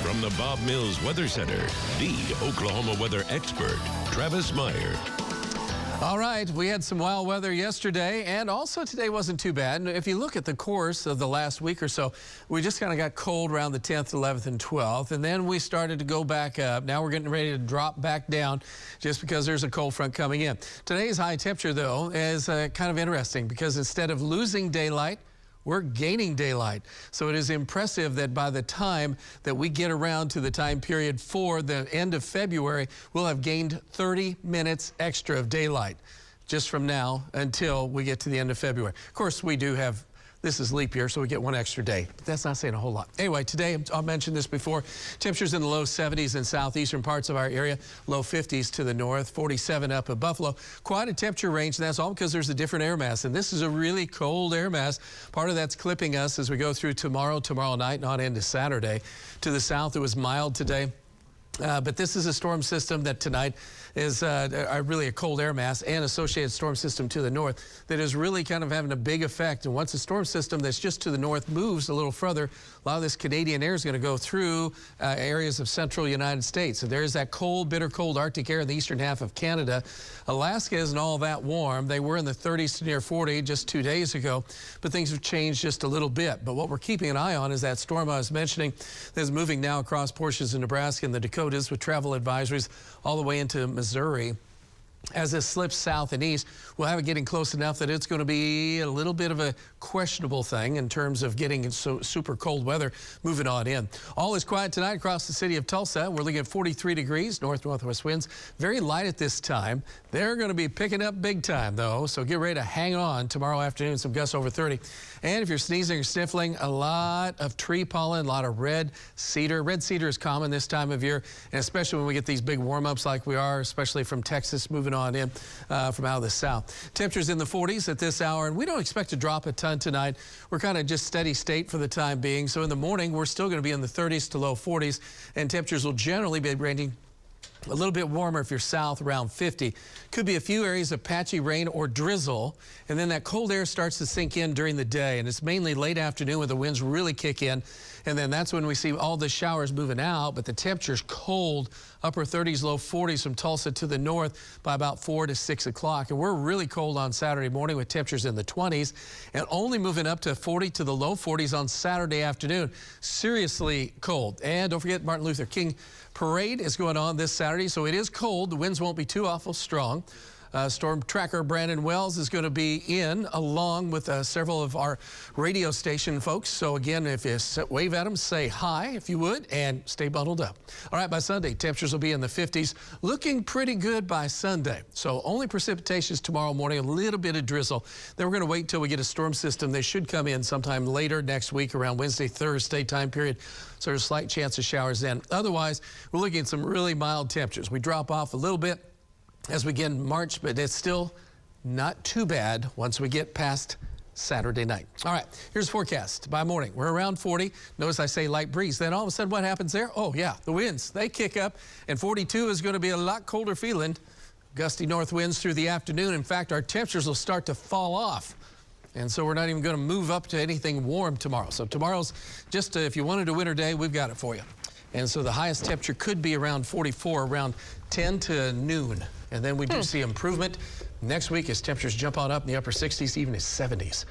From the Bob Mills Weather Center, the Oklahoma weather expert, Travis Meyer. All right, we had some wild weather yesterday, and also today wasn't too bad. If you look at the course of the last week or so, we just kind of got cold around the 10th, 11th, and 12th, and then we started to go back up. Now we're getting ready to drop back down just because there's a cold front coming in. Today's high temperature, though, is kind of interesting because instead of losing daylight, we're gaining daylight. So it is impressive that by the time that we get around to the time period for the end of February, we'll have gained 30 minutes extra of daylight just from now until we get to the end of February. Of course, we do have, this is leap year, so we get one extra day. But that's not saying a whole lot. Anyway, today, I'll mention this before, temperatures in the low 70s in southeastern parts of our area, low 50s to the north, 47 up at Buffalo. Quite a temperature range, and that's all because there's a different air mass. And this is a really cold air mass. Part of that's clipping us as we go through tomorrow night, not into Saturday. To the south, it was mild today. But this is a storm system that tonight is really a cold air mass and associated storm system to the north that is really kind of having a big effect. And once a storm system that's just to the north moves a little further, a lot of this Canadian air is going to go through areas of central United States. So there's that cold, bitter cold Arctic air in the eastern half of Canada. Alaska isn't all that warm. They were in the 30s to near 40 just 2 days ago, but things have changed just a little bit. But what we're keeping an eye on is that storm I was mentioning that's moving now across portions of Nebraska and the Dakotas with travel advisories all the way into Missouri. As this slips south and east, we'll have it getting close enough that it's going to be a little bit of a questionable thing in terms of getting super cold weather moving on in. All is quiet tonight across the city of Tulsa. We're looking at 43 degrees, north-northwest winds. Very light at this time. They're going to be picking up big time, though, so get ready to hang on tomorrow afternoon. Some gusts over 30. And if you're sneezing or sniffling, a lot of tree pollen, a lot of red cedar. Red cedar is common this time of year, and especially when we get these big warm-ups like we are, especially from Texas moving on in from out of the south. Temperatures in the 40s at this hour, and we don't expect to drop a ton tonight. We're kind of just steady state for the time being. So in the morning, we're still going to be in the 30s to low 40s, and temperatures will generally be ranging a little bit warmer if you're south, around 50. Could be a few areas of patchy rain or drizzle, and then that cold air starts to sink in during the day, and it's mainly late afternoon when the winds really kick in, and then that's when we see all the showers moving out, but the temperature's cold, upper 30s, low 40s from Tulsa to the north by about 4 to 6 o'clock. And we're really cold on Saturday morning with temperatures in the 20s and only moving up to 40 to the low 40s on Saturday afternoon. Seriously cold. And don't forget, Martin Luther King Parade is going on this Saturday, so it is cold. The winds won't be too awful strong. Storm tracker Brandon Wells is going to be in along with several of our radio station folks. So again, if you wave at them, say hi if you would, and stay bundled up. All right, by Sunday, temperatures will be in the 50s, looking pretty good by Sunday. So only precipitations tomorrow morning, a little bit of drizzle. Then we're going to wait until we get a storm system. They should come in sometime later next week around Wednesday, Thursday time period. So there's a slight chance of showers then. Otherwise, we're looking at some really mild temperatures. We drop off a little bit as we get in March, but it's still not too bad once we get past Saturday night. All right, here's the forecast. By morning, we're around 40. Notice I say light breeze. Then all of a sudden, what happens there? Oh, yeah, the winds, they kick up, and 42 is going to be a lot colder feeling. Gusty north winds through the afternoon. In fact, our temperatures will start to fall off. And so we're not even going to move up to anything warm tomorrow. So tomorrow's just, if you wanted a winter day, we've got it for you. And so the highest temperature could be around 44, around 10 to noon. And then we do see improvement next week as temperatures jump on up in the upper 60s, even as 70s.